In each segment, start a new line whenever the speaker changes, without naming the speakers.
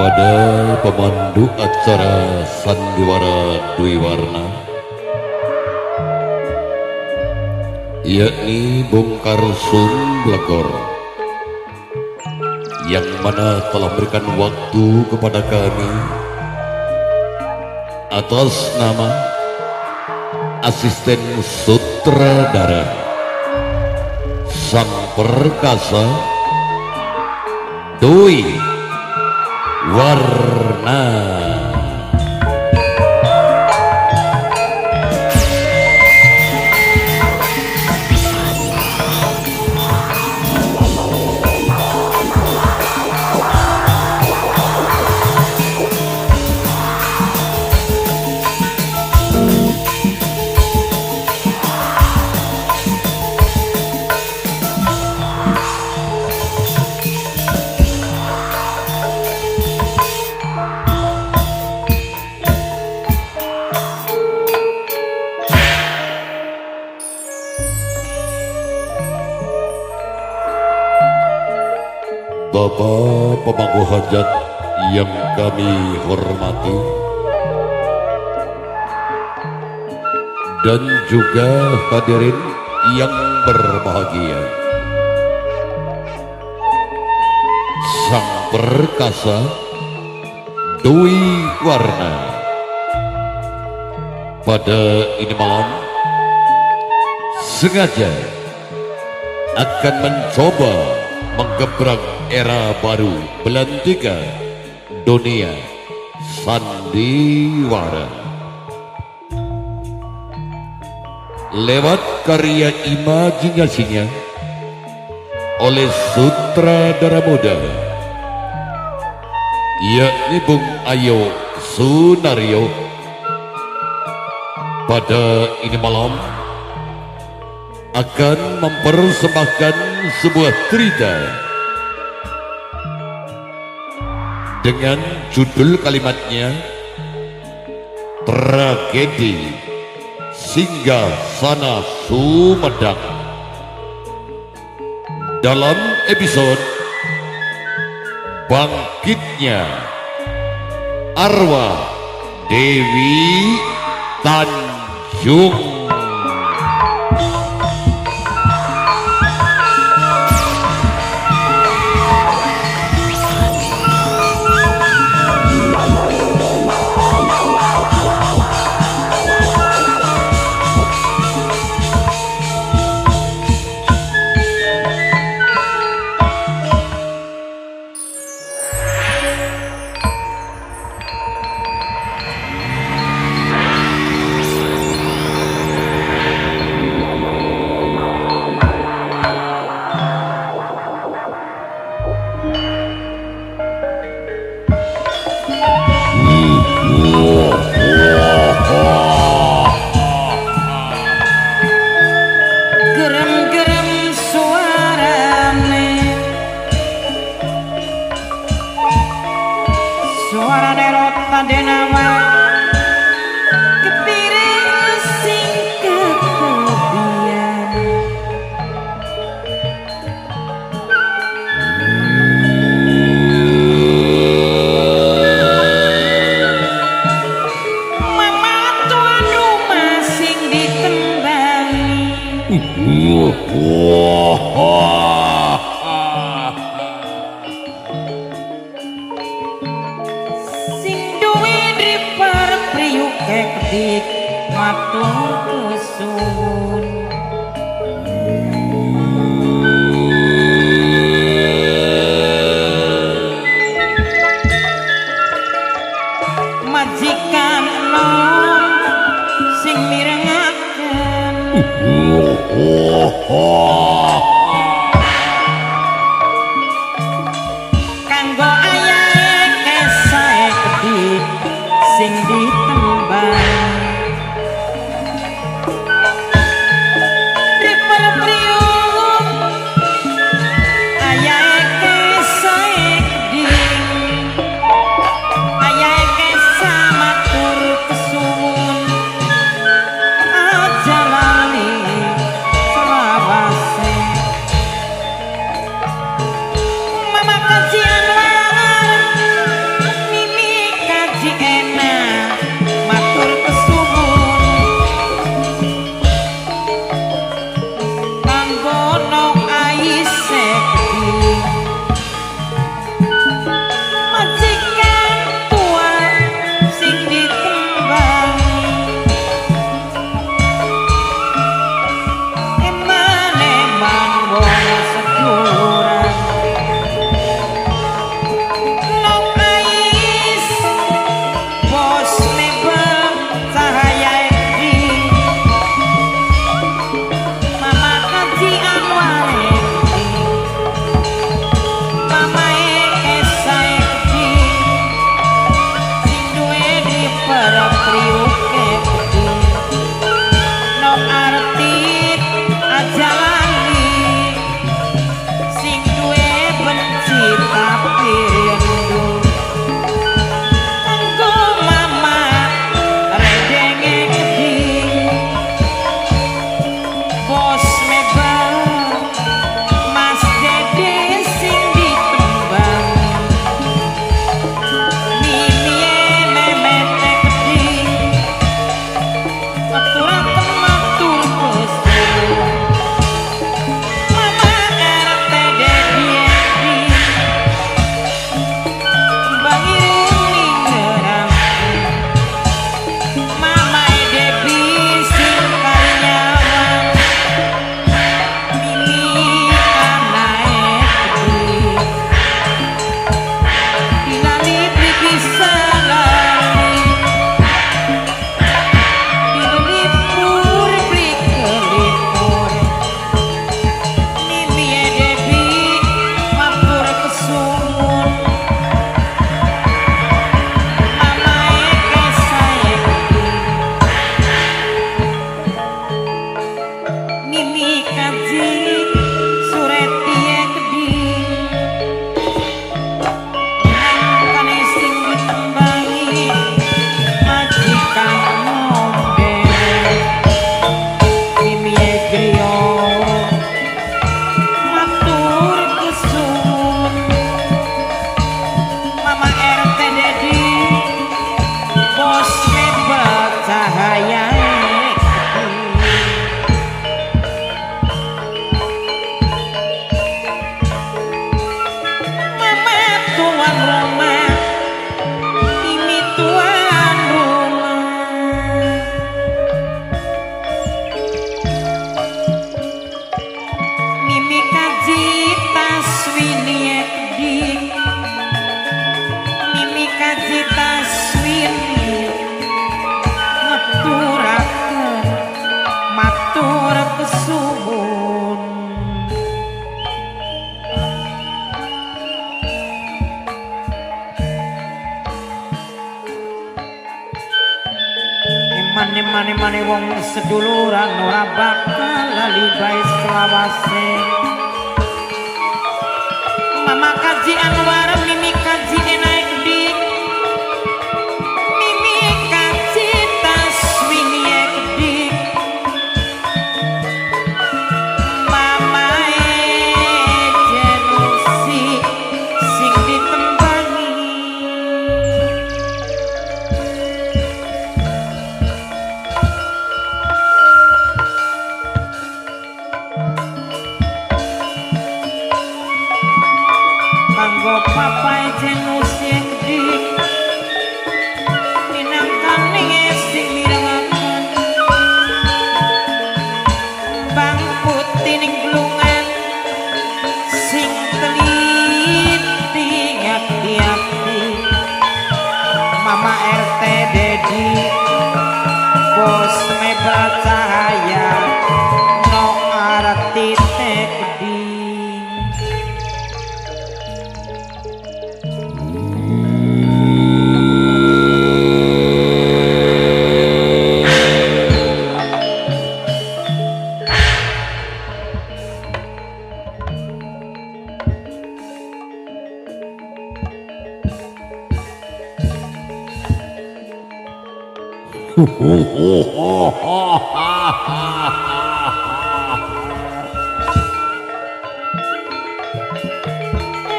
kepada pemandu acara Sandiwara Dwi Warna, yakni Bung Karsum Blagor, yang mana telah memberikan waktu kepada kami atas nama asisten sutradara Sang Perkasa Dwi Warna. Bapak pemangku hajat yang kami hormati, dan juga hadirin yang berbahagia, Sang Perkasa Dwi Warna pada ini malam sengaja akan mencoba menggebrang era baru belantika dunia sandiwara lewat karya imajinasinya oleh sutradara muda yakni Bung Ayo Sunario. Pada ini malam akan mempersembahkan sebuah cerita dengan judul kalimatnya Tragedi Singgasana Sumedang, dalam episode Bangkitnya Arwah Dewi Tanjung.
Majikan nom sing mirengaken kanggo ayahe kesae kedik sing ditembang cita pirindu kanggo mama redenge gede bos mebel mas dede sing ditembang mimie memete gede maturaken matur Gusti mama RT dedi bangiring ngerang mama Debi sing karyawan mimi anae gede dilali bisa lali dilipur beli kelipur mimi Debi matur kesumun mama kesae mimi kaji sureti gede kane sing ditembangi majikan ngombe mimi griya matur kesuwun mama RT dedi bos mebel cahaya mama tuan rumah mimi tuan rumah mimi kaji taswini gede mimi kaji taswini ngeturaken matur kesuwun Emane wong seduluran ora bakal lali bae selawase mama kaji Anwar mimi kaji enae gede mimi kaji taswini gede mama jenusi sing ditembangi kanggo papai jenusi gede minangkane sing mirengaken bang putih ning glungan sing teliti ngati-ati mama RT dedi bos mebel cahaya no arti gede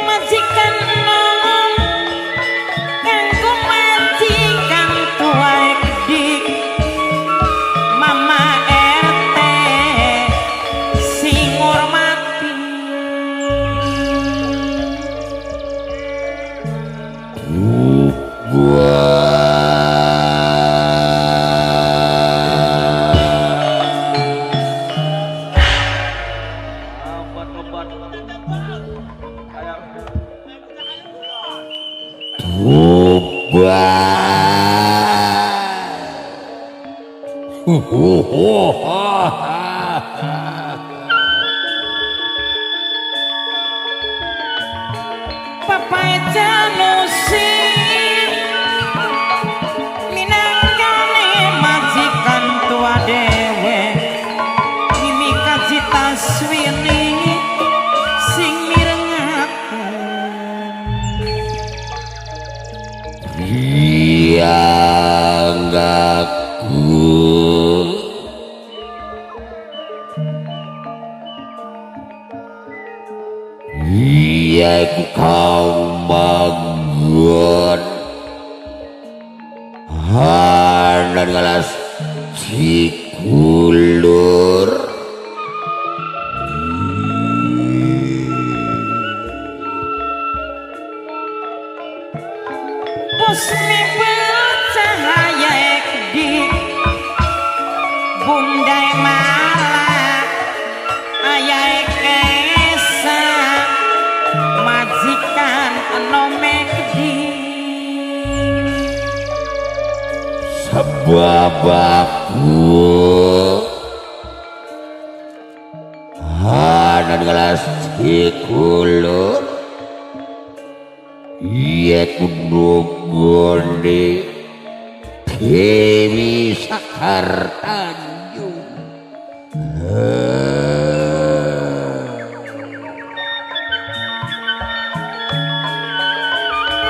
majikan enom kanggo majikan tuae gede mama RT sing ngormati papai janusi minangkane majikan tua dewe mimi kaji taswini sing mirengaken
yaiku kaum manggon hanan ngalas cikulur
pusmi cahaya di bundai malah ayah kesa majikan nomek di
sebab aku hanan ngalas cikulur iya kunugone Dewi Sakar Tanjung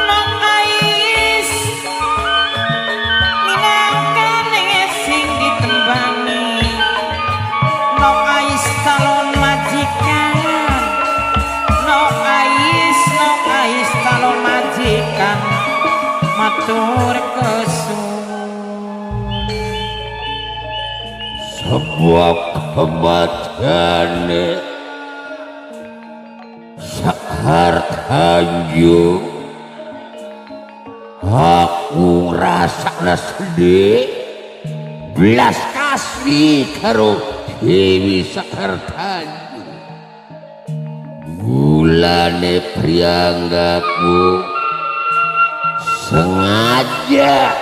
Nok ais minangkane sing ditembangi Nok ais calon majikan Nok ais calon majikan matur kesuwun
sebuah kematian Sakar Tanjung aku rasakna sedih belas kasih karo Dewi Sakar Tanjung bulane prianggaku sengaja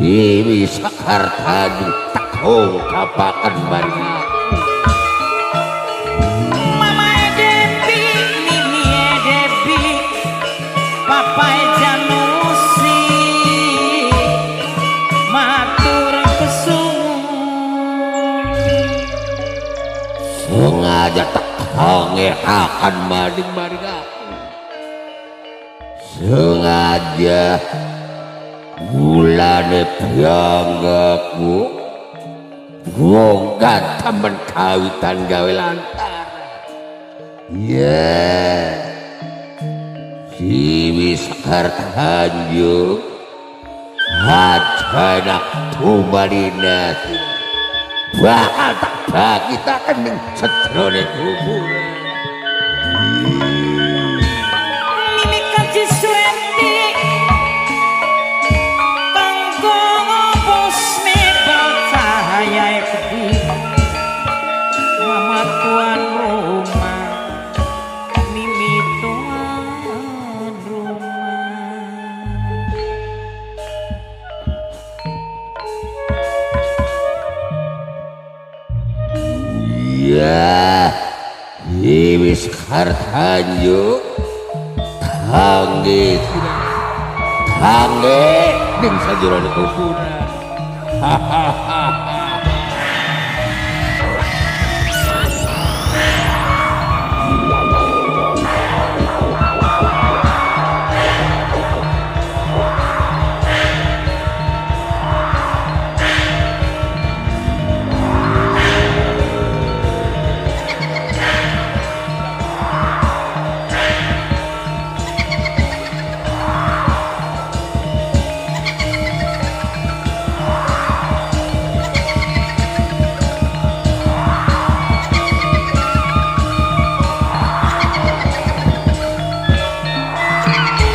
Dewi Sakar Tanjung tak kapakan bareng
Mamae Devi Mimie Devi Papae Janusi matur kesuwun
sengaja tak akan maring aku sengaja bulane pianggaku bongkar temen kawitan gawe lantaran ya Dewi Sakar Tanjung hajana tumalina bakal tak bagi tak kening sedrone kuburan
Mimi kaji suwenti Tanggongo pusmi bercahaya ekdi Mama tuan rumah Mimi tuan rumah
ya Dewi Sakar Tanjung tangge ning sajroning kuburan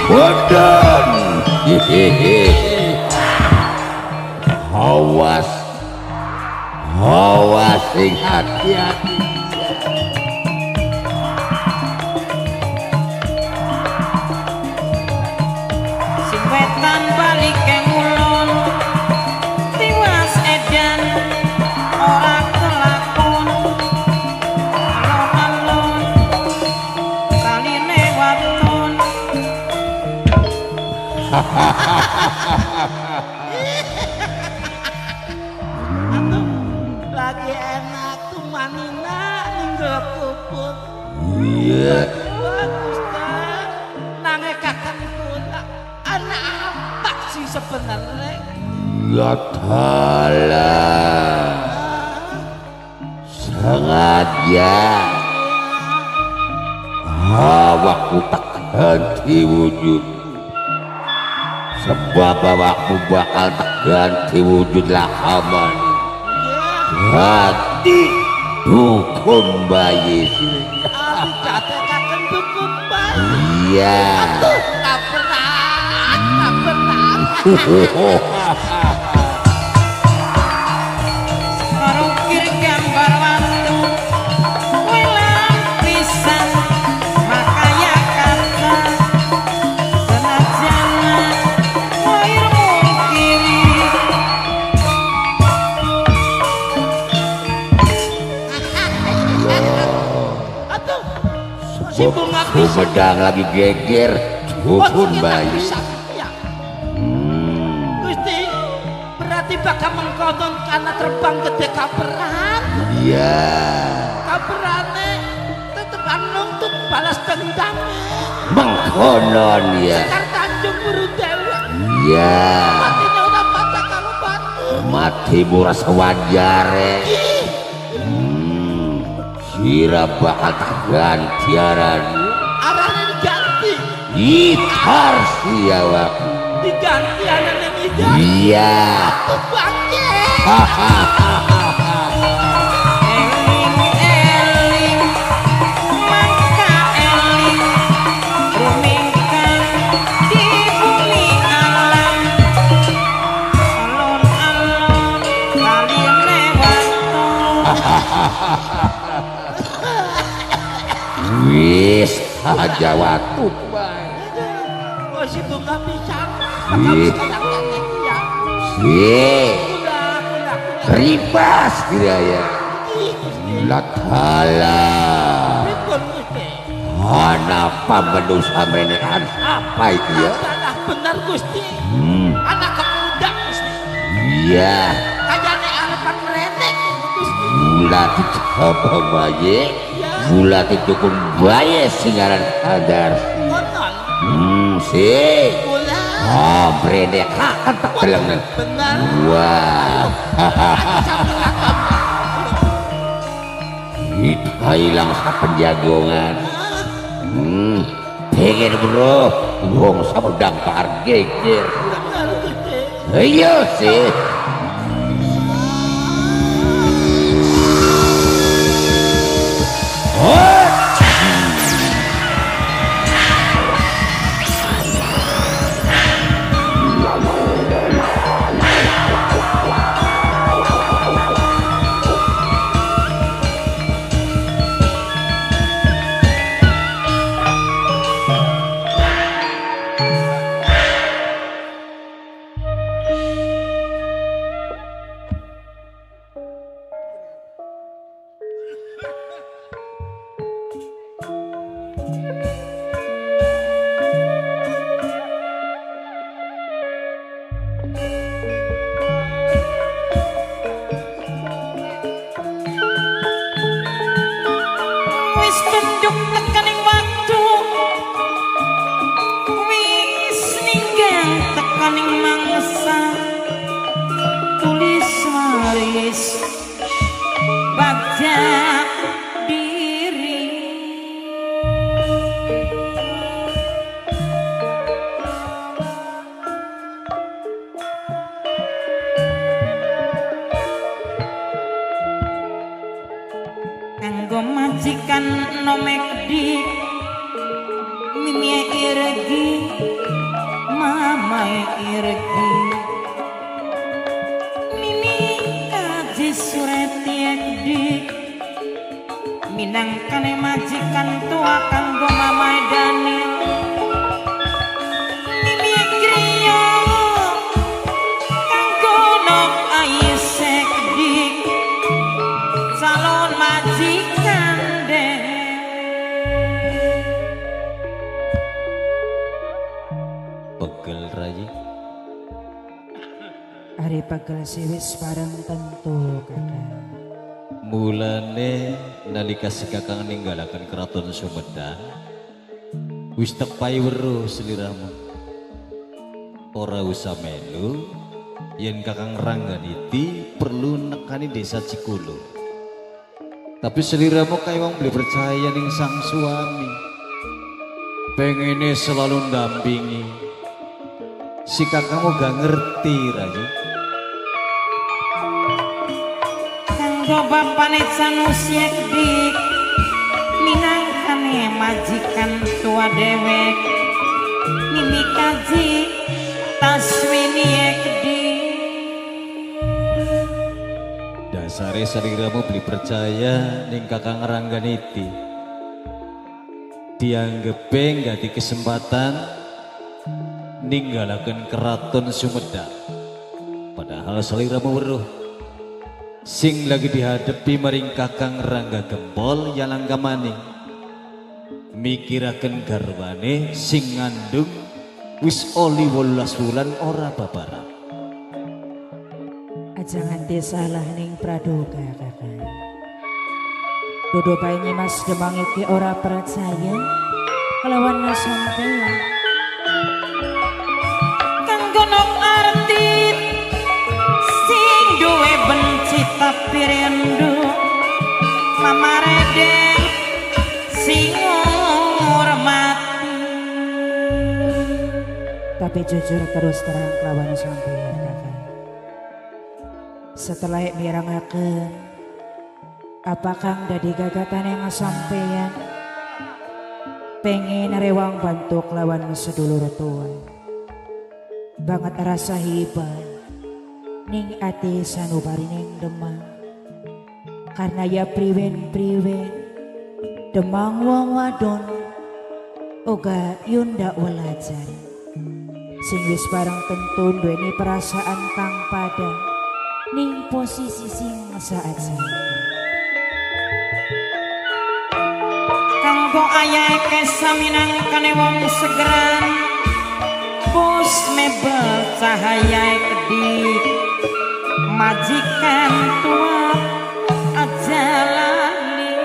Wadan awas sing hati-hati
Sing wetan balik ke ngulon Tiwas edan ora kelakon Alon-alon kaline waton lagi enak tuh manina ninggal kuput
iya
bagus kan nange kakak pun anak apa sih sebenarnya
ya taala sengaja awakku tak ganti wujud, sebab awakmu bakal tak ganti wujud lahaman ganti dukun bayi.
Dikatakan dukun bayi.
Iya.
Aduh, tak berat.
Parukir gambar watu welang pisan makaya kata senajan air mungkiri
Aduh, si
Sebab
bunga pisang.
Sumedang lagi geger dukun bayi.
Ya. Gusti, berarti bakal mengkodon karena terbang gede kaberan.
Iya.
Kaberane tetep nuntut balas dendam.
Mengkonon ya.
Sekar Tanjung Buru Dewa.
Iya.
Matinya udah patah kalau batu.
Mati murah sewajarnya. Sira bakal tak gantiaran.
Arahnya diganti.
Itar siawak.
Diganti arahnya hijau.
Iya.
Tubangnya.
eling eling mangka eling rumingkang di bumi alam alon-alon kaline wato
Wis aja waktu.
Oh, si bunga pisang.
Ih.
Ya.
Ye.
Kuda.
Ribas kira ya. Latala.
Ribon Gusti.
Kenapa menusa menekan apa itu ya?
Adalah benar Gusti. Anak kemuda Gusti.
Iya.
Kayane arepan merenek Gusti.
Gula dicoba bayi. Gula didukun bayi singaran sadar.
Konon.
Si.
Gula.
Oh, bredek akan tak telengan.
Benar.
Wah. Kita hilang sa penjagongan. Pengen bro, wong sabedang par geger.
Benar Gusti.
Iya sih.
wis tunjuk tekaning waktu wis ninggal tekaning mangsa tulis waris baca diri kanggo majikan nomekdi mimie irgi mamae irgi mimi kaji sureti ekdi minangkane majikan tua kanggo mamae dani mimi griya kanggo nok aisekdi calon majikan deh
pegel rayi
hari pegel siwis bareng tentu kadang
mulane nalika si kakang ninggalaken keraton Sumedang wis tepai weruh seliramu ora usah melu yen kakang Rangganiti perlu nekani desa Cikulu tapi seliramu kaya wong beli percaya ning sang suami Pengennya selalu ndampingi. Si kakakmu gak ngerti Raji.
Kanggo bapane Sanusi dik minangkane majikan tua dewek Mimi Kaji Taswini dik.
Dasare saliramu beli percaya ning Kakang Rangganiti. Dianggepe nggak di kesempatan ninggalaken keraton Sumedang. Padahal saliramu weruh sing lagi dihadapi maring Kakang Rangga Gempol yalang kamaning mikiraken garwane sing ngandung wis oli 18 wulan ora babaran.
Aja nganti salah ning praduga kakak. Dodo bae Mas Demang iki ora percaya kelawan sampeyan.
Kanggo nok arti sing duwe benci tapi rindu mamareden sing ngurmati.
Tapi jujur terus terang kelawan sampeyan kakak. Setelah mirangaken apakah dadi gagatan yang sampeyan pengen rewang bantu lawan sedulur tua banget rasa hibah ning ati sanubari ning Demang karena ya priwen Demang wong wadon oga yunda walajar sing wis bareng tentu duweni perasaan kang pada ning posisi sing saat saiki.
Kanggo ayah kesaminang kane wong segeran bos mebel cahaya kedik majikan tua aja lali.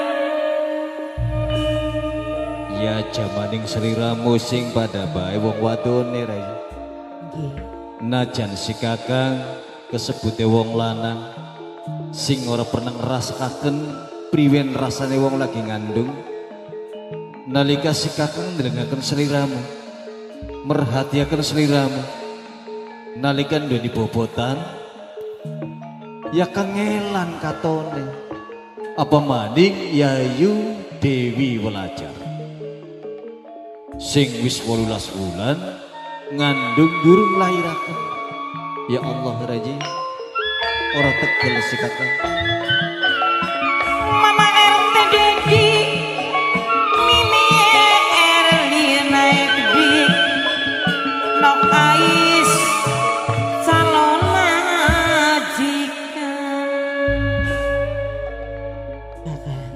Ya jamaning seliramu sing pada bae wong wadone Rai.
Nggih.
Najan si Kakang kesebute wong lanang sing ora pernah ngrasakaken priwen rasane wong lagi ngandung. Nalika si Kakang ndelengaken seliramu merhatiaken seliramu nalika duweni bobotan ya kangelan katone apa maning Yayu Dewi Welajar sing wis 18 wulan ngandung durung lahiraken. Ya Allah Raji ora tegel si Kakang.
Mama RT Dedi Mimi Erlina kedik nok ais calon majikan.
Kakak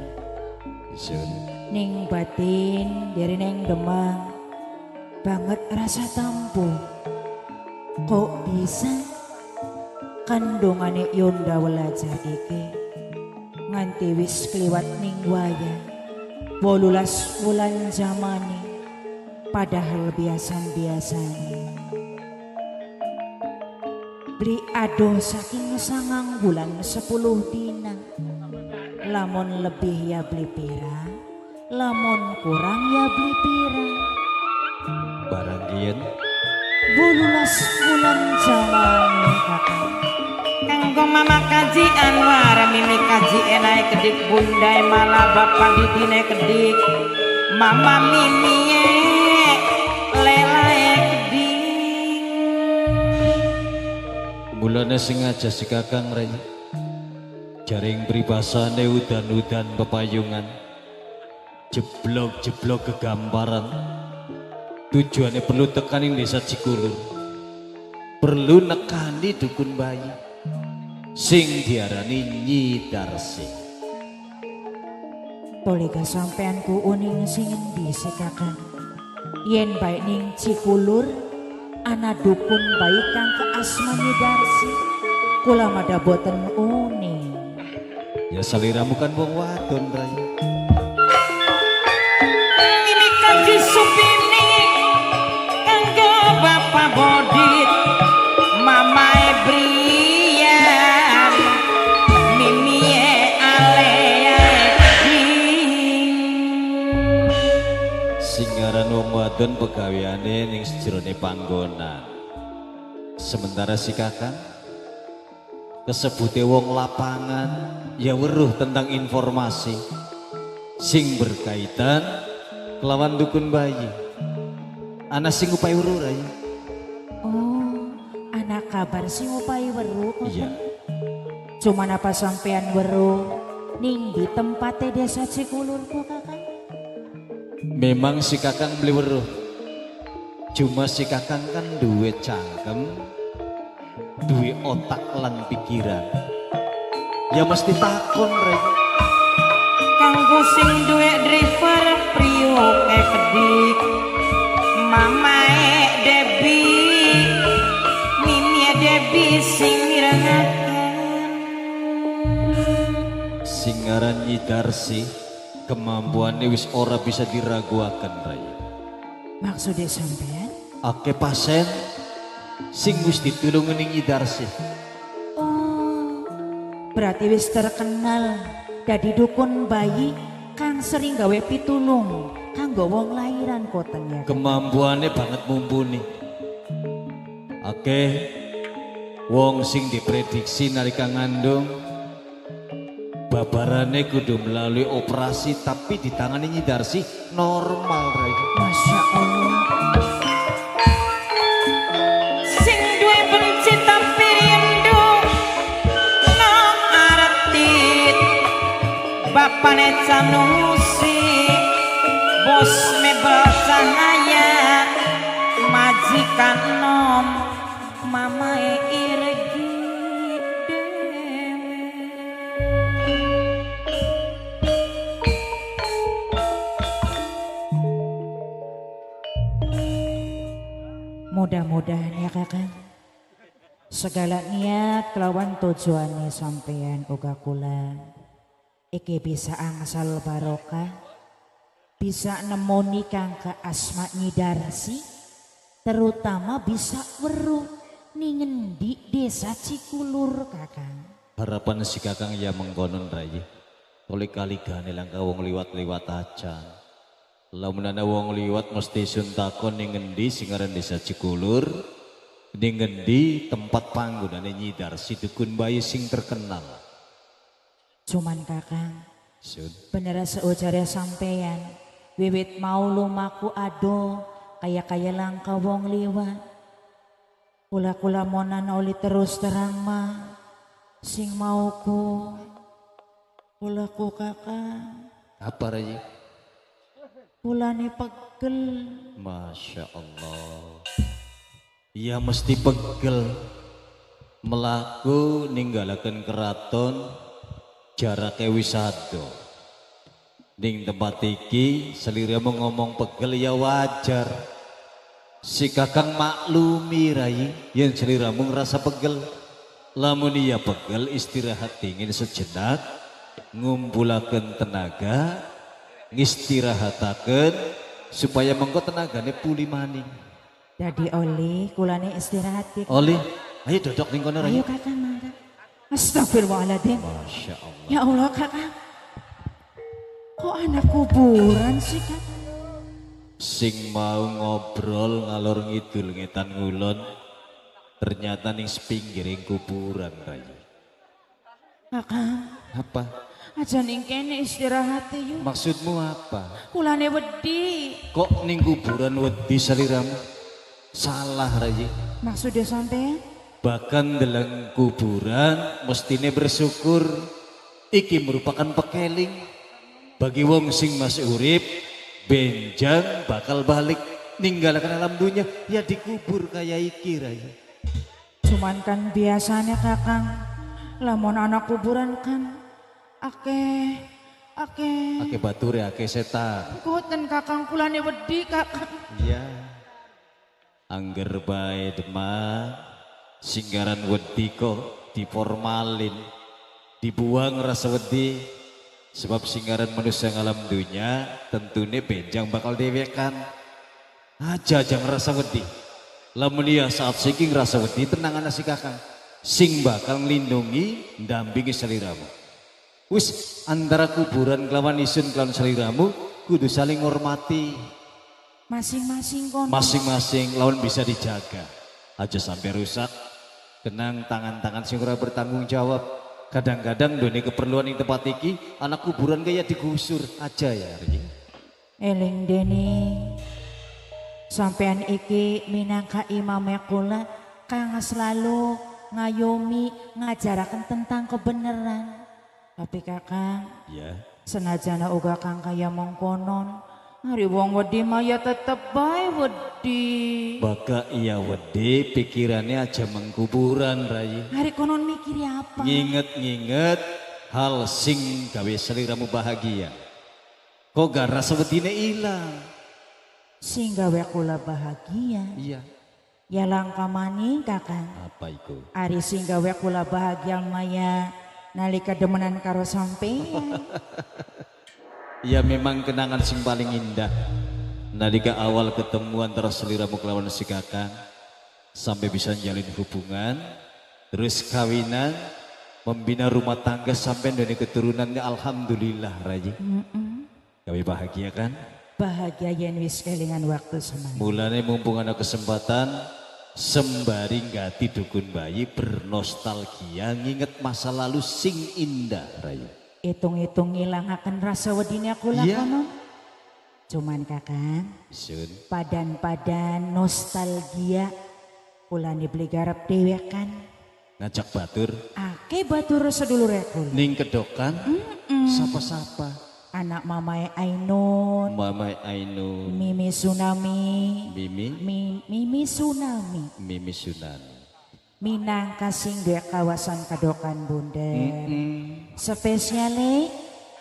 Isun.
ning batin dari neng Demang banget rasa tampu kok bisa kandungane Yunda Welajar iki nganti wis kliwat ning waya 18 wulan zamane padahal biasa-biasane beli ado saking 9 bulan 10 dina lamun lebih ya beli pira lamun kurang ya beli pira
Barang kian
18 bulan zamane kakak.
Kanggo mama kaji Anwar mimi kaji enai kedik bundai malah bapak didine kedik mama mimi lela kedik.
mulane sengaja si Kakang Rai jaring pribasane udan-udan pepayungan jeblok-jeblok kegambaran tujuannya perlu tekanin desa Cikulur perlu nekani dukun bayi sing diarani Nyi Darsi.
Polega sampeanku uning sing endi si kakak yen baik ning Cikulur ana dukun baik kang keasmani Darsi kula mada boten uning.
Ya saliramu kan wong wadon Rai.
Mimi kaji Supini kanggo bapak Bodit mama Brian mimi Alea kedik.
Singaran wong wadon pegaweane ning jerone panggonan. Sementara si Kakang kesebute wong lapangan ya weruh tentang informasi sing berkaitan kelawan dukun bayi. Ana sing upai weruh rai.
Oh, anak kabar sing upai weruh.
Iya.
Cuman apa sampean weruh ning di tempatnya desa Cikulur ku Kakang?
Memang si Kakang beli weruh. Cuma si Kakang kan duwe cangkem, duwe otak lan pikiran. Ya mesti takon rek.
Kanggo sing duwe driver priuk kedik mamae Debbie mimie Debbie sing mirengaken
Singaran Nyidarsi kemampuannya wis ora bisa diraguaken rek.
Maksudnya sampean?
Ake pasien sing wis ditulung ning Nyidarsi.
Oh, berarti wis terkenal dadi dukun bayi kang sering gawe pitulung kanggo wong lairan koteng ya.
Kemampuannya banget mumpuni. Oke, wong sing diprediksi nalika ngandung babarane kudu melalui operasi tapi ditangani Nyidarsi normal Ray.
Masya Allah.
sing duwe benci tapi rindu no artit bapane Sanusi bos mebel cahaya majikan nom mamae Irgi dewe.
Mudah-mudahan ya Kakang segala niat kelawan tujuannya sampean uga kula iki bisa angsal barokah, bisa nemoni kang ke Asma Nyidarsi, terutama bisa weruh ningen di desa Cikulur Kakang.
Harapan si Kakang ya mengkonon Ray. Oleh kaligane langka wong liwat-liwat aja. Lamun ana wong liwat mesti suntakon ning ngendi sing aran desa Cikulur, ning ngendi tempat panggonane Nyidarsi dukun bayi sing terkenal.
Cuman Kakang,
Sun.
bener seujare sampeyan, wiwit mau lumaku ado, kaya langka wong liwat. Kula monan oli terus terang mah, sing mauku, kulaku Kakang,
Apa Ray?
kulane pegel.
Masya Allah. Iya mesti pegel. Melaku ninggalaken keraton jaraknya wisado. Ning tempat iki seliramu ngomong pegel ya wajar. Si Kakang maklumi Rai yang seliramu ngerasa pegel. Lamun iya pegel istirahat dingin sejenak, ngumpulaken tenaga, ngistirahataken supaya mengko tenagane pulih maning.
Jadi oli kulane istirahat ki.
Oli, ayo dodok ning kono Rai.
Ayo Kakang mangga. Astagfirullahaladzim.
Masya Allah.
Ya Allah Kakang. Kok anak kuburan sih Kakang?
Sing mau ngobrol ngalor ngidul ngetan ngulon ternyata ning sepinggiring kuburan Rai.
Kakang,
Apa?
aja ning kene istirahat yuk.
Maksudmu apa?
Kulane wedi.
Kok ning kuburan wedi saliramu? Salah Rai.
Maksudnya sampean?
Bahkan dalam kuburan mestine bersyukur iki merupakan pekeling bagi wong sing masih urip benjang bakal balik ninggalkan alam dunia ya dikubur kayak iki Rai.
Cuman kan biasanya Kakang, lamun anak kuburan kan akeh
Ake bature ake setan.
Kuten Kakang kulane wedi Kakang.
Iya. Angger bae demang singgaran wedi kok diformalin dibuang rasa wedi sebab singgaran manusia ngalam dunia tentunya benjang bakal dewekan aja jangan rasa wedi lamun iya saat siki ngerasa wedi tenangan si Kakang sing bakal nglindungi ndampingi saliramu wis antara kuburan kelawan isun kelawan saliramu kudu saling hormati
Masing-masing kon.
Masing-masing lawan bisa dijaga. Aja sampai rusak. Kenang tangan-tangan sing ora bertanggung jawab. Kadang-kadang doni keperluan yang tempat iki anak kuburan kayak digusur aja ya Ri.
Eling deni sampean iki minangka imame kula kang selalu ngayomi ngajaraken tentang kebenaran. Tapi kakang
Ya.
senajana uga kang kaya mongkonon hari wong wedi maya tetep bae wedi.
Baka iya wedi pikirannya aja mengkuburan Rai.
Hari konon mikiri apa?
Nginget-nginget hal sing gawe seliramu bahagia. Kok gak rasa wedine ilang?
Sing gawe kula bahagia.
Iya.
Ya langka maning kakang.
Apa iku?
Ari sing gawe kula bahagia maya nalika demenan karo sampeyan.
Ya memang kenangan sing paling indah. Nalika awal ketemu antara seliramu kelawan si kakang sampai bisa jalin hubungan, terus kawinan, membina rumah tangga sampai dari keturunannya alhamdulillah Raji. Kami bahagia kan?
Bahagia yen wis kelingan waktu semana.
Mulane mumpung ada kesempatan sembari ngati dukun bayi bernostalgia nginget masa lalu sing indah Raji.
Hitung-hitung ngilangaken rasa wedine kula
Iya.
konon. Cuman kakang,
Sun.
padan-padan nostalgia kula beli garap dhewe kan.
Ngajak batur
Ake batur sedulure kula.
ning kedokan sapa-sapa
Anak mamae Ainun,
Mama Ainun
Mimi Tsunami,
Mimi
Mimi Tsunami.
Mimi Sunan
Minangka sing duwe kawasan Kadokan Bunder. Spesiale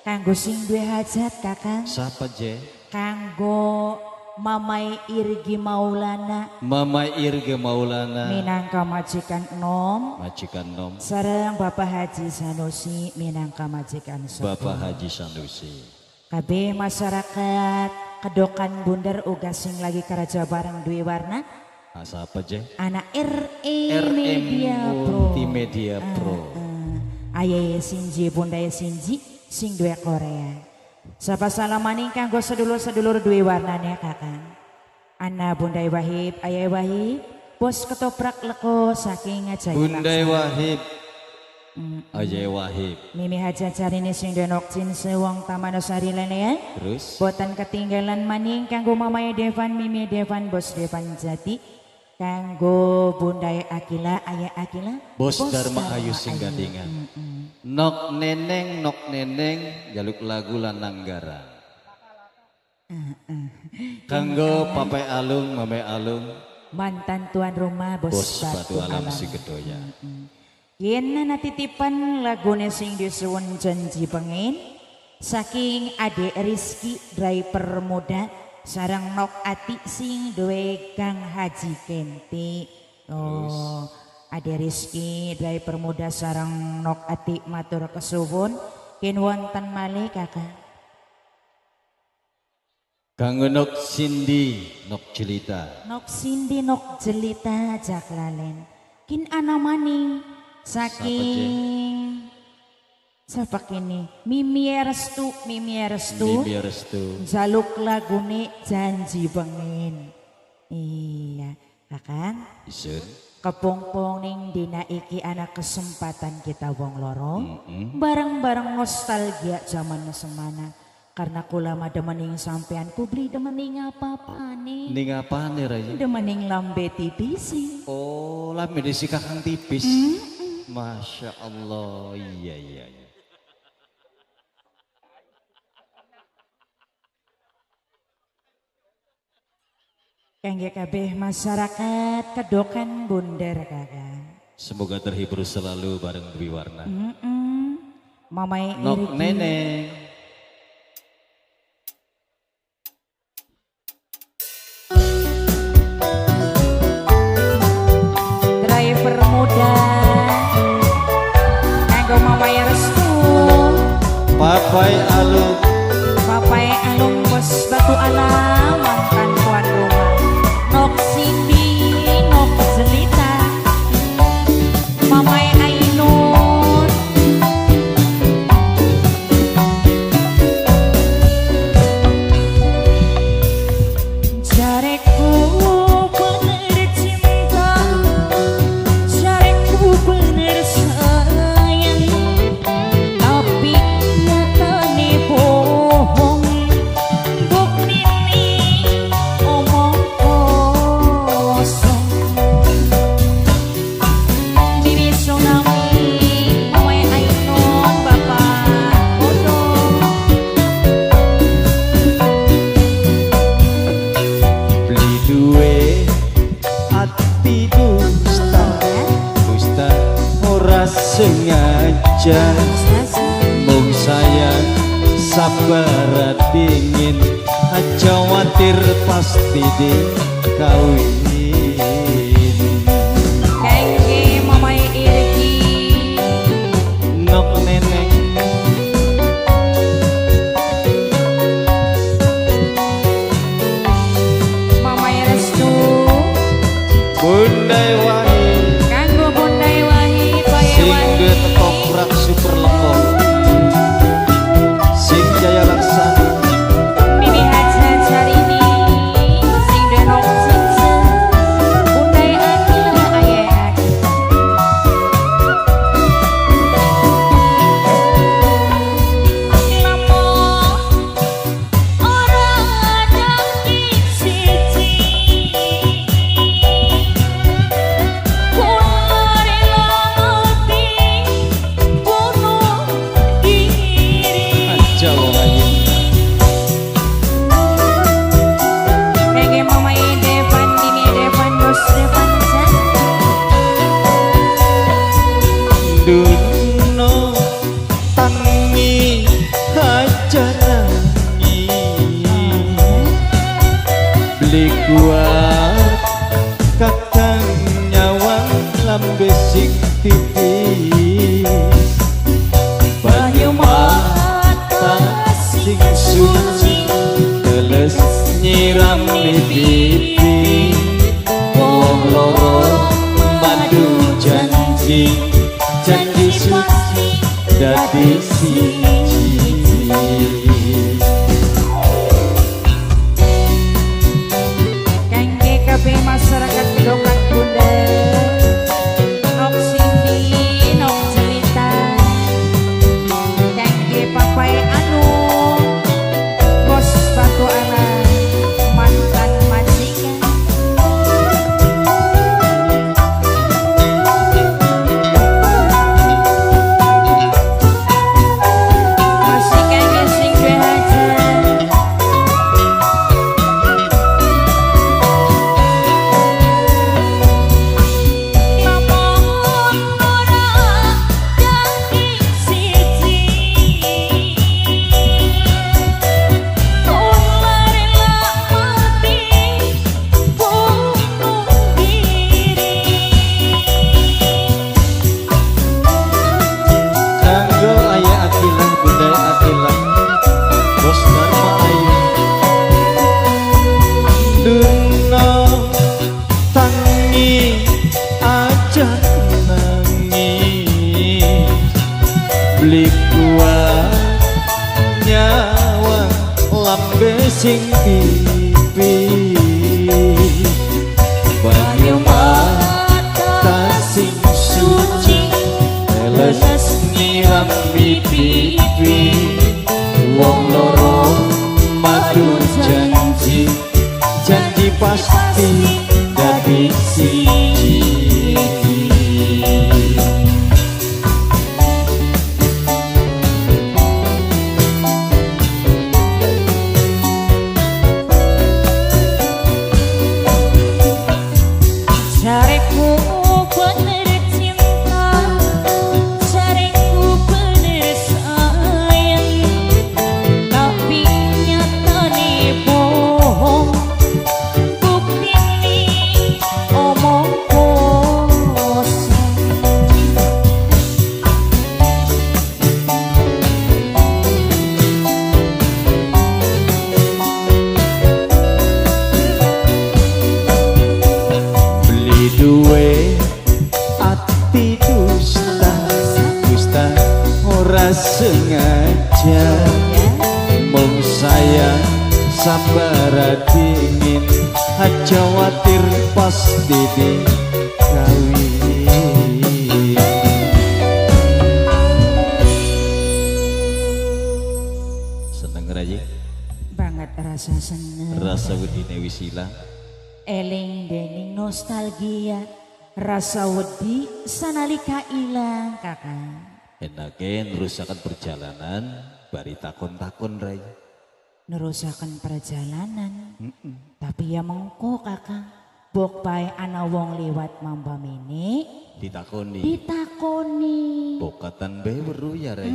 kanggo sing duwe hajat kakang,
siapa je?
kanggo Mamai Irgi Maulana
Mama Irge Maulana
minangka majikan enom
majikan nom
sareng Bapak Haji Sanusi minangka majikan sepuh.
Bapak Haji Sanusi.
Kabeh masyarakat Kedokan Bunder uga sing lagi karaja bareng duwe warna
Ah, siapa je?
anak Media Pro.
Multimedia Pro.
Ayaye Sinji Bundae Sinji sing duwe Korea. Sapa salamaning kanggo sedulur-sedulur duwe warnane kakang. Ana Bundai Wahib, Ayah Wahib, bos ketoprak leko saking Ajay
Bundai Wahib. Ajay Wahib.
Mimi Haja Carini sing denok cin sewong Tamanusari lenean.
Terus
Botan ketinggalan maning kanggo Mamae Devan, Mimi Devan, Bos Devan Jati. Kanggo Bundai Akila, Ayah Akila.
Bos Dharma Ayu Singgadingan. Nok neneng jaluk lagu lananggara. Kanggo Papai Alung, Mame Alung,
Mantan tuan rumah Bos,
Bos Batu Alam si Gedoya.
Yen natitipan lagune sing disuwun janji pengen saking Ade Rizky driver muda sarang Nok Ati sing duwe Kang Haji Kenti. Oh, Ade Rizky driver muda sarang Nok Ati matur kesuwun yen wonten malih kakak.
Kanggo Nok Cindy, Nok Jelita.
Nok Sindi Nok Jelita Jaklalen. Kin ana maning saking siapa kini Mimi Restu
Mimi Restu.
jaluk lagune janji pengen. Iya kakang
Isun.
kepungpung ning dina iki anak kesempatan kita wong loro bareng-bareng nostalgia zaman semana karena kula mah demening sampean kubli demening apa-apa nih
Ning apaan nih Raya?
demening lambe tipisi.
Oh, lah medisi kakang tipis. Masya Allah, iya.
Kangge kabeh masyarakat Kedokan Bunder kakak.
Semoga terhibur selalu bareng Dwi Warna.
Mamai
Nok
Iriki.
neneng.
Driver muda kanggo Mamai Restu
Papai Alung.
Papai Alung Bos Batu Alam mantan tuan rumah Nok Sindi Nok Jelita Mamai Ainun Cariku bener cinta, cariku bener sayang, tapi nyatane bohong. Bukti ini omong kosong. Bibi tsunami, owe ainon bapak kodong.
Beli duwe ati dusta, dusta ora sengaja. Mung sayang sabar dingin, aja khawatir pasti dikawin.
Kengke mamai irgi,
Nok neneng
mamai restu,
Bundai Wahid
kanggo bundai wahid bae
sing
wahid.
ketoprak super lengkap, sing jaya laksana.
Bibi haja carini, sing denok cinta, bundai akila ayek. Lamun orang ada di siji, kulare lamati bunuh diri.
Aja wong ayu
Reggae mama depan dini depan bos depan janda.
duno tangi aja nangi, beli kuat kakang nyawang lambe sing tipis, banyu mata sing suci teles nyiram pipi. Wong loro madu janji, janji suci dadi siji.
Kangge kabeh masyarakat Gedongan Bunda, nok sindi nok cerita. Kangge papai anu bos batu anak mantan majikan. Masih kangge sing duwe hajat, namun ora jadi siji. Ulare lamati bunuh diri.
Kanggo ayah Akilah, bunda Akilah, bos Dharma Ayu. Duno tangi aja nangis, beli kuat nyawa lambe sing tipis, banyu mata sing suci teles nyiram pipi. Wong loro madu janji, janji pasti dadi siji.
Cariku bener cinta, cariku bener sayang, tapi nyatane bohong. Bukti ini
khawatir pas dede kawin. Seneng raja
Banget rasa seneng.
rasa wedine wis ilang.
Eling dening nostalgia. Rasa wedi sanalika ilang kakang.
Enake nerusakan perjalanan bari takon-takon rai.
Nerusakan perjalanan. Tapi ya mengko kakang. Bok bae ana wong liwat mamba mene.
Ditakoni
Ditakoni.
bokatan bae weru ya rai.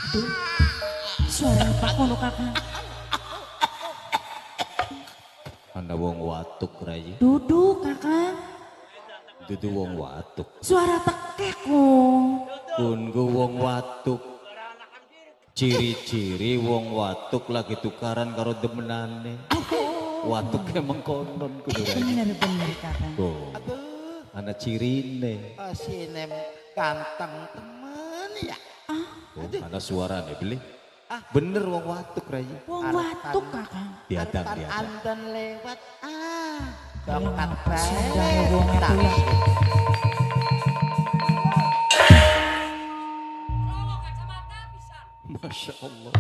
Duh, suara apa kono kakang?
Ana wong watuk rai.
Duduk kakang.
Dudu wong watuk.
Suara tekekku.
Kunku wong watuk. Ciri-ciri wong watuk lagi tukaran karo demenane. Watuk emang konon kudu rai.
Bener-bener kakang.
Oh, ana cirine.
Sinem ganteng temen ya.
Oh, ana suarane beli. Bener wong watuk rai.
Wong watuk kakang.
Diadang
Antan
diadang.
anten lewat
Ayo
Bokat
ngapa sendangnya
bae.
wong aku ya.
Masya Allah.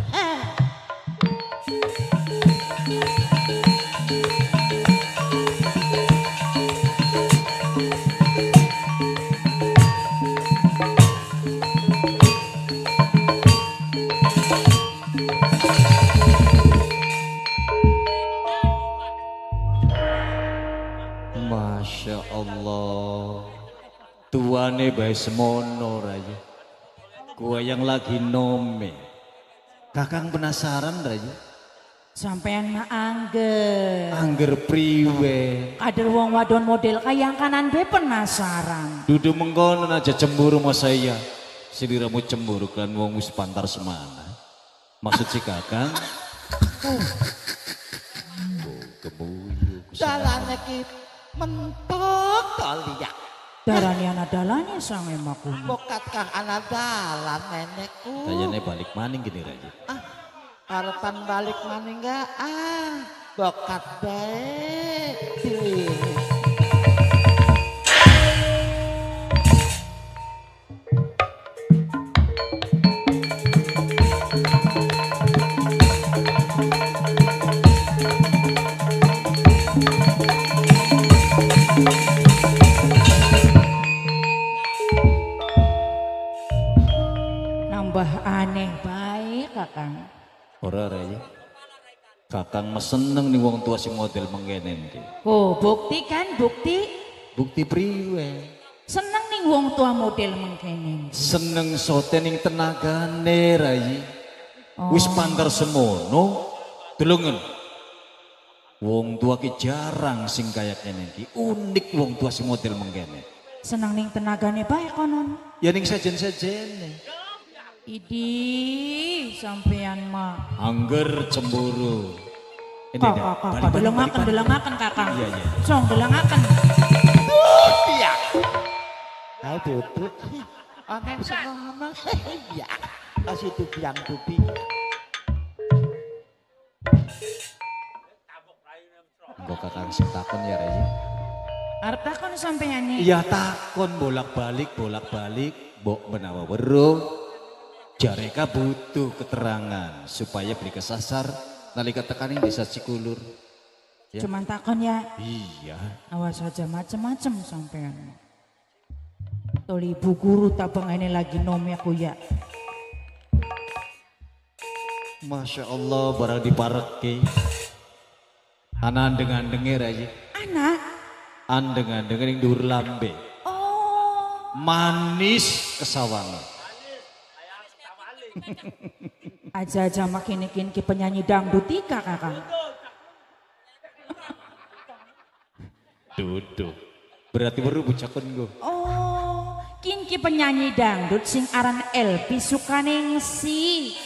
Masya Allah. Tuane bae semono raja. Gua yang lagi nome. Kakang penasaran raja.
Sampean mah angger.
Angger priwe.
Kader wong wadon model kayang kanan be penasaran.
Dudu mengkono aja cemburu mas saya. Seliramu cemburu kan wong wis pantar semana. Maksud si kakang. Oh, kebuyu.
Dalane ki mentok kaliak.
Darani anak dalanya sang emaku.
Bokat kang ana dalan nenekku.
Kayaknya balik maning gini raja.
Harapan balik mana enggak? Bokat baik.
Nambah aneh baik kakang.
Ora raja. Kakang mah seneng nih wong tua si model menggenen ki.
Oh bukti kan bukti.
Bukti priwe.
Seneng nih wong tua model mengkene.
Seneng sote ning tenagane rayi. Wis pantar semono. Delungen. Wong tua ki jarang sing kaya kene ki. Unik wong tua si model menggene.
Seneng ning tenagane baik konon.
Ya ning sejen-sejene.
Idi sampean mah.
Angger cemburu. Ini
Kakak delengaken kakang.
Iya, iya.
Song delengaken.
Iya. Hai tutut. Onen semua iya. Kasih tuh biang tubi.
Engko kakang sing takon ya rayi.
Arep takon sampean nih.
Iya takon bolak-balik. Mbok menawa weruh. Jareka butuh keterangan supaya beli kesasar nalika tekaning desa Cikulur. Ya.
Cuman takon ya.
Iya.
Awas aja macem-macem sampean. Toli ibu guru tabang ini lagi nomi aku ya.
Masya Allah barang dipareki. Ana andeng-andenge aja.
Anak.
Andeng-andenge ning dhuwur lambe.
Oh.
Manis kesawangan.
Aja-aja makin ki penyanyi dangdut tika kakak.
Duduk. Berarti baru bucakon gue.
Oh, ki penyanyi dangdut sing aran Elpi Sukaningsi.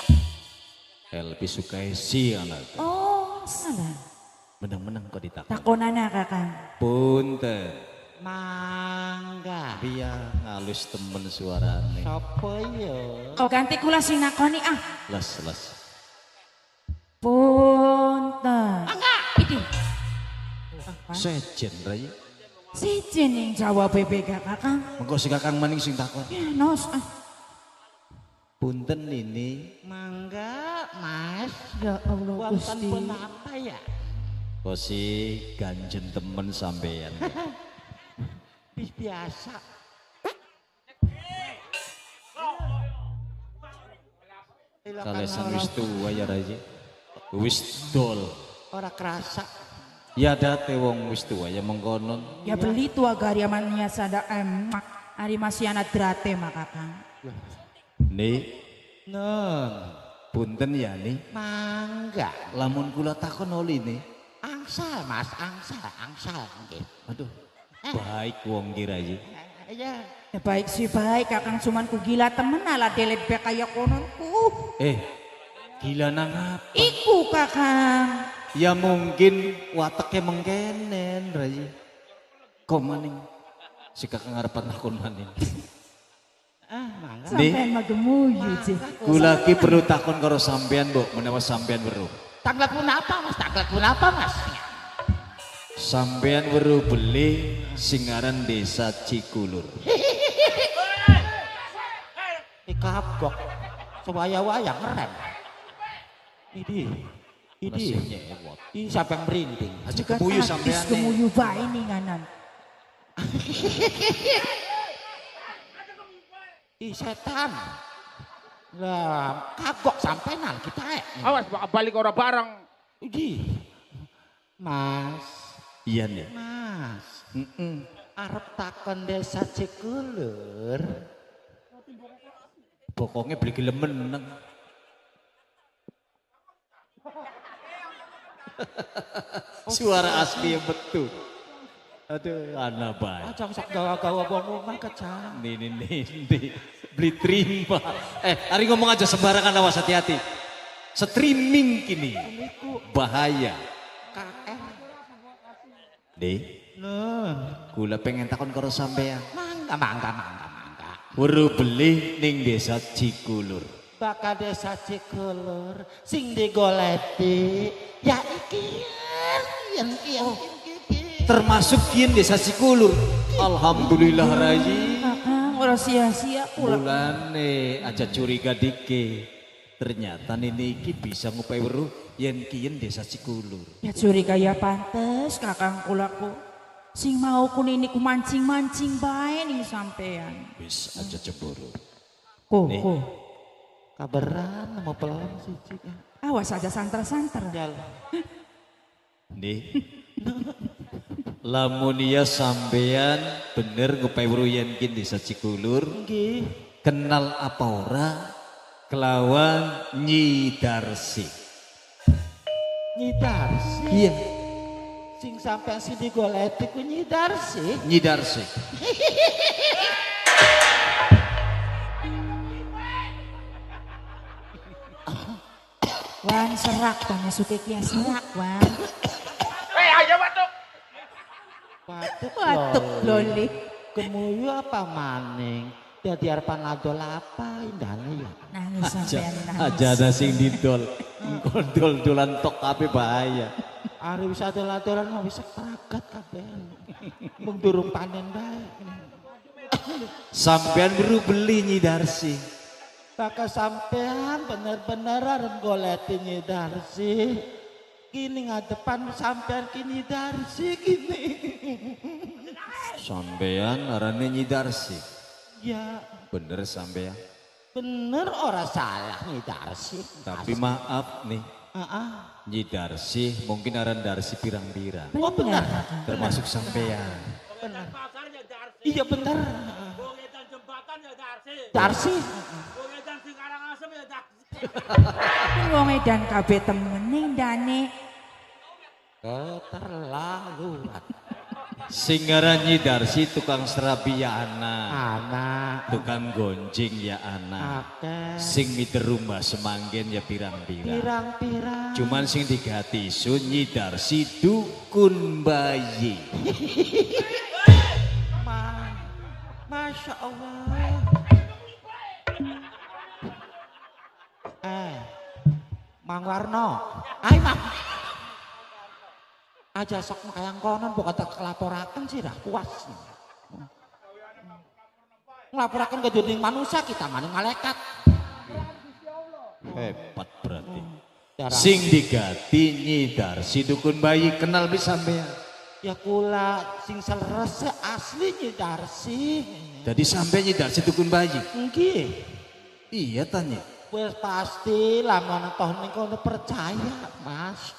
Elpi Sukaisi anak.
Oh, salah.
Menang-menang kok ditakon.
Takonana kakak.
Punten.
Mangga.
Iya ngalus temen suarane.
Sopo yo?
Kau ganti kula sing nakoni ah.
Las.
Punten. kakang.
Sejen rai.
Sejen yang jawab bebek kakang.
Mengko si kakang maning sing takon.
Ya nos.
Punten ini
Mangga, Mas.
Ya Allah
Wonten
Gusti.
pun apa ya?
kok si ganjen temen sampean.
Biasa.
Kalesan wis tua ya rai. Wis dol.
Ora kerasa.
Ya date wong wis tua ya mengkonon.
Ya beli tua garyamannya sada emak. Ari masih anak drate mak kakang.
Nih,
Nun.
punten ya nih.
Mangga.
Lamun kula takon oli nih.
Angsal, Mas. Angsal. Nggih.
Aduh, baik wong kira aja.
Iya.
Ya baik sih baik kakang cuman ku gila temen ala delet bek kayak kononku.
Gila nang apa?
Iku kakang.
Ya mungkin wateknya mengkenen, Rai. Kok maning? Si kakak ngarepan takon maning.
Mangga.
Sampai magemuyu je.
Kula ki perlu takon karo sampean, Mbok, menawa sampean weruh.
Tanglet pun apa, Mas? Tanglet pun apa, Mas?
Sampean weruh beli singaran Desa Cikulur.
Kapok. Sewaya-waya ngerem. Ini.
Masih nyewot.
Ini siapa yang merinding?
Aja kebuyu sampean nih.
Kemuyu bae nih nganan.
Setan. Lah, kagok sampenan kita
Awas balik orang barang.
Uji. Mas.
Iya nih.
Mas. Arep takon Desa Cikulur.
Pokoknya beli gelemen meneng. Suara asli yang betul. Aduh, anak baik.
Ajang sak gawa-gawa bomongan kecang.
Nih. Beli terima. Hari ngomong aja sembarangan, awas hati-hati. Streaming kini. Bahaya.
KR.
Nih,
Nah.
gula pengen takon karo sampean.
Mangga.
Weruh beli ning Desa Cikulur.
Bakal Desa Cikulur sing digoleti ya iki kian.
Termasuk kian Desa Cikulur. Alhamdulillah Rai.
Kakang ora sia-sia kula.
Bulane aja curiga dike. Ternyata ini iki bisa ngupai weruh yen kian Desa Cikulur.
Ya curiga ya pantes kakang kulaku. Sing mau ku nini ku mancing-mancing bae ning sampean.
Wis aja cemburu. Nih.
Ko.
Kabaran mau pelan siji.
Awas aja santer-santer.
Jal.
Nih. Lamun iya sampean bener ngupai weruh yen kian Desa Cikulur.
Nggih.
Kenal apa ora kelawan Nyi Darsi.
Nyi Darsi.
Iya,
Sing sampai sing digoleti ku Nyi Darsi.
Nyi Darsi.
Wan serak tanya suke kia serak wan.
Ayo batuk.
Batuk loli.
Kemuyu apa maning? Dadi arepan adol apa indahnya ya?
Nangis sampean nangis.
Aja ada sing didol. Dol-dolan tok kabeh bahaya.
Ari wis adol-adolan mau wis sepragat kabeh. Mung durung panen bae.
Sampean baru beli Nyi Darsi.
Bakal sampean bener-bener arep goleti Nyi Darsi. Kini ngadepan sampean kini Darsi kini.
Sampean arane Nyi Darsi.
Ya
Bener sampean.
bener ora salah Nyi Darsi.
Tapi maaf nih,
Heeh.
Nyi Darsi mungkin aran Darsi pirang-pirang.
Oh bener.
Termasuk sampean.
Bener. Iya bener.
Bongetan jembatan ya Darsi.
Darsi.
Bongetan sing Karangasem ya Darsi.
Wong edan kabeh temen ning dane.
Keterlaluan.
Sing ngaran Nyi Darsi tukang serabi ya anak.
Anak.
Tukang gonjing ya anak.
Akeh.
Sing miter rumah semanggen ya pirang-pirang.
Pirang-pirang.
Cuman sing digati Nyi Darsi dukun bayi.
Masya Allah. Mang Warno. Ay Mang. Aja sok makayang konon bukan tak kelaporakan sih dah puas. Ngelaporakan ke dunia manusia kita maning malaikat.
Hebat berarti.
Darah.
Sing digati Nyi Darsi dukun bayi kenal bisa sampean.
Ya kula sing seres asli Nyi Darsi.
Jadi sampai Nyi Darsi dukun bayi.
Nggih.
Iya tanya.
Wes pasti lamun toh niku percaya, Mas.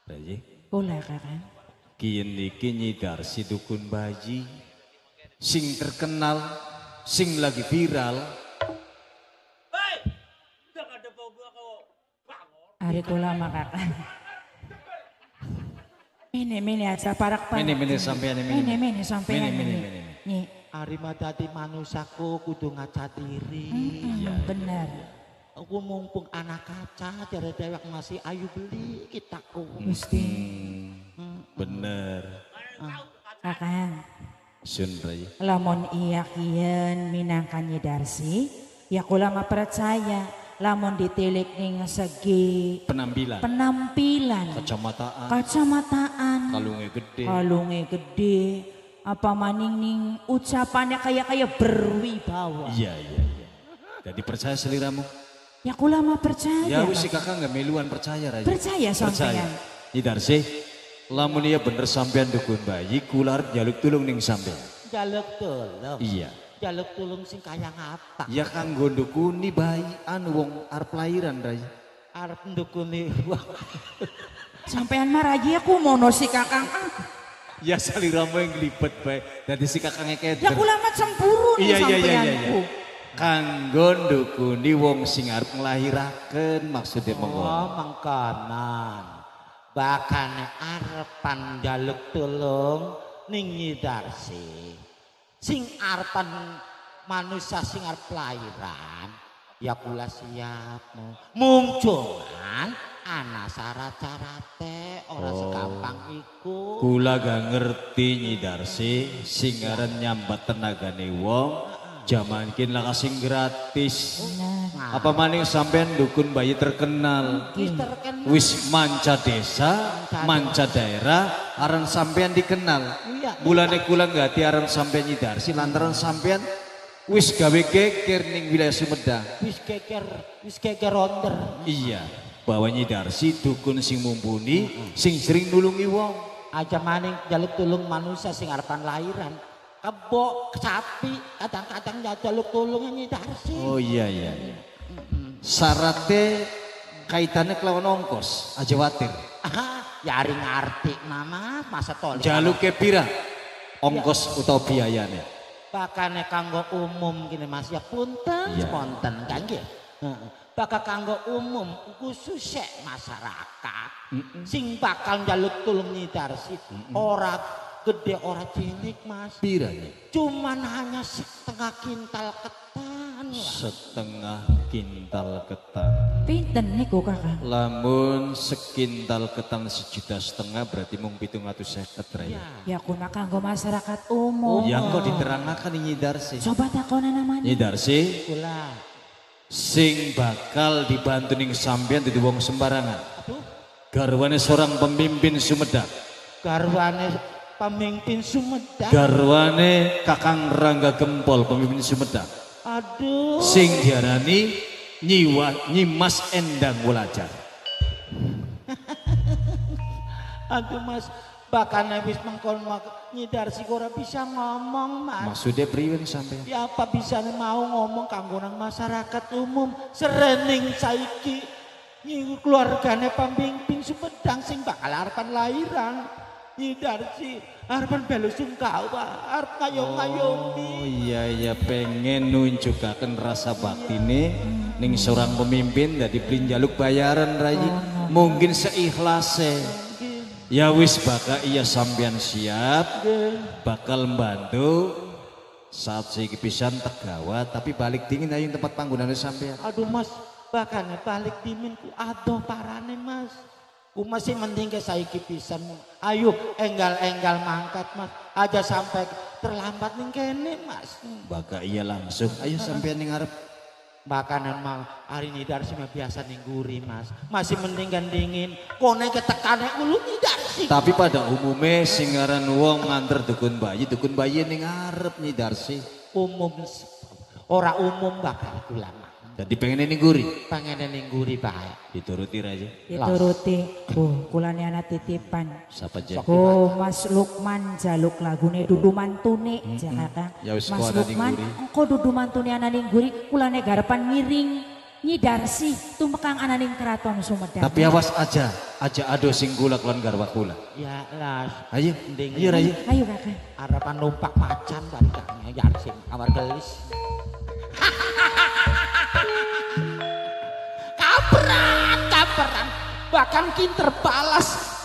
Bayi.
Kula kakang.
Kian niki Nyi Darsi dukun bayi. Sing terkenal, sing lagi viral.
Hei, jangan ada bau gua kau bangor.
Ari kula mah kakang. Mene aja parak parak.
Mene sampean
Mene sampean.
Mene.
Nyi.
Ari mah dadi manusiaku kudu ngaca diri.
Bener.
Aku mumpung anak kaca jare dewek masih ayu beli kitaku.
Gusti.
Bener.
Kakang.
Sun bayi.
Lamun iya kian minangka Nyi Darsi, ya kula mah percaya. Lamun ditilik ning segi
Penampilan.
penampilan, kacamataan, kalunge gede, apa maning ning ucapannya kayak berwibawa.
Iya. Jadi percaya seliramu.
Ya kula mah percaya.
Ya wis si kakak nggak meluan percaya raja.
Percaya sampean.
Nyi Darsi, lamun iya bener sampean dukun bayi, kula arep njaluk tulung ning sampean.
Jaluk tulung.
Iya.
Jaluk tulung sing kaya ngata.
Ya kanggo ndukuni bayi anu wong arep lahiran raja.
Arep ndukuni.
Sampean mah raja aku mono si kakang.
Ya saliramu yang glibet bae. Dadi si kakang ngeket.
Ya kula mah cemburu nih
Iya.
sampeanku.
Kanggo ndukuni wong sing arep nglahiraken maksudnya
Oh,
mengko.
mengkanan. Bahkan arepan jaluk tulung ning Nyi Darsi. Sing arepan manusia sing arep lahiran, ya kula siap mungcungan ana syarat-syarate ora segampang iku.
Kula gak ngerti Nyi Darsi sing aran nyambat tenagane wong. Jaman kin lah kasing gratis. Apa maning sampean dukun bayi terkenal. Wis manca desa, manca daerah, aran sampean dikenal. Mulane kula nggati aran sampean Nyi Darsi lantaran sampean wis gawe geger ning wilayah Sumedang.
Wis geger onder.
Iya, bahwa Nyi Darsi dukun sing mumpuni, sing sering nulungi wong.
Aja maning jaluk tulung manusia sing arepan lahiran. Kebo sapi kadang-kadang jaluk tulung Nyi Darsi.
Oh iya. Syaratnya kaitannya kelawan ongkos, aja watir.
Ya ari ngarti nama masa tol.
Jaluke pira ongkos utawa biayane.
Bakane kanggo umum gini Mas ya punten spontan kan nggih. Bakal kanggo umum khusus masyarakat sing bakal njaluk tulung Nyi Darsi ora gede ora cilik Mas.
Piranya?
Cuman hanya setengah kintal ketan lah.
Setengah kintal ketan.
Pinten niku kakang?
Lamun sekintal ketan 1,5 juta berarti mung 750 raya.
Ya kuna kanggo masyarakat umum.
Yang kok diterangkan Nyi Darsi.
Coba takonan namanya.
Nyi Darsi
Kula.
sing bakal dibantu ning sampean di wong sembarangan.
Aduh,
Garwane seorang pemimpin Sumedang.
garwane pemimpin Sumedang.
Garwane Kakang Rangga Gempol pemimpin Sumedang.
Aduh.
Sing diarani Nyimas Endang Wulajar.
Aduh Mas, bahkan habis mengkon Nyi Darsi ora bisa ngomong Mas.
Maksudnya priwen sampean?
Ya apa bisa mau ngomong kanggo nang masyarakat umum serening saiki Nyi keluargane pemimpin Sumedang sing bakal arepan lahiran. Nyi Darsi arepan belu sungkawa, arep ngayom-ngayomi.
Oh iya pengen nunjukaken rasa baktine ning seorang pemimpin dadi prinjaluk bayaran rayi. Mungkin seikhlasnya. Ya wis bakal iya sampean siap bakal membantu saat saiki pisan tegawa tapi balik dingin ayo tempat panggonane sampean.
Aduh Mas, bahkan balik dimin ku adoh parane Mas. Ku masih mending ke saiki pisan. Ayo enggal-enggal mangkat Mas. Aja sampai terlambat ning kene Mas.
Bakal iya langsung ayo sampean ning arep.
Bakanan mah hari ini Darsi mah biasa ningguri mas. Masih mending gandingin. Kone ketekane ulu nih Darsi.
Tapi pada umumnya singaran wong nganter dukun bayi ning ngarep nih Darsi.
Umum ora umum bakal kula mah.
Jadi pengen ningguri.
Pengen ningguri bae.
Dituruti aja.
Dituruti. Kulane ana titipan.
Siapa aja?
Mas Lukman jaluk lagune dudu mantune Kakang.
Ya wis
Mas
kuana
Lukman
ningguri.
engko dudu mantune ana ningguri kulane garepan ngiring Nyi Darsi tumekang ana ning keraton Sumedang.
Tapi awas aja ado sing kula kelon garwa kula.
Ya las.
Ayo.
Mending
Ayo Rayi.
Ayo Kakang.
harapan numpak macan balik kang Darsi kamar gelis. Kaperan bahkan kin terbalas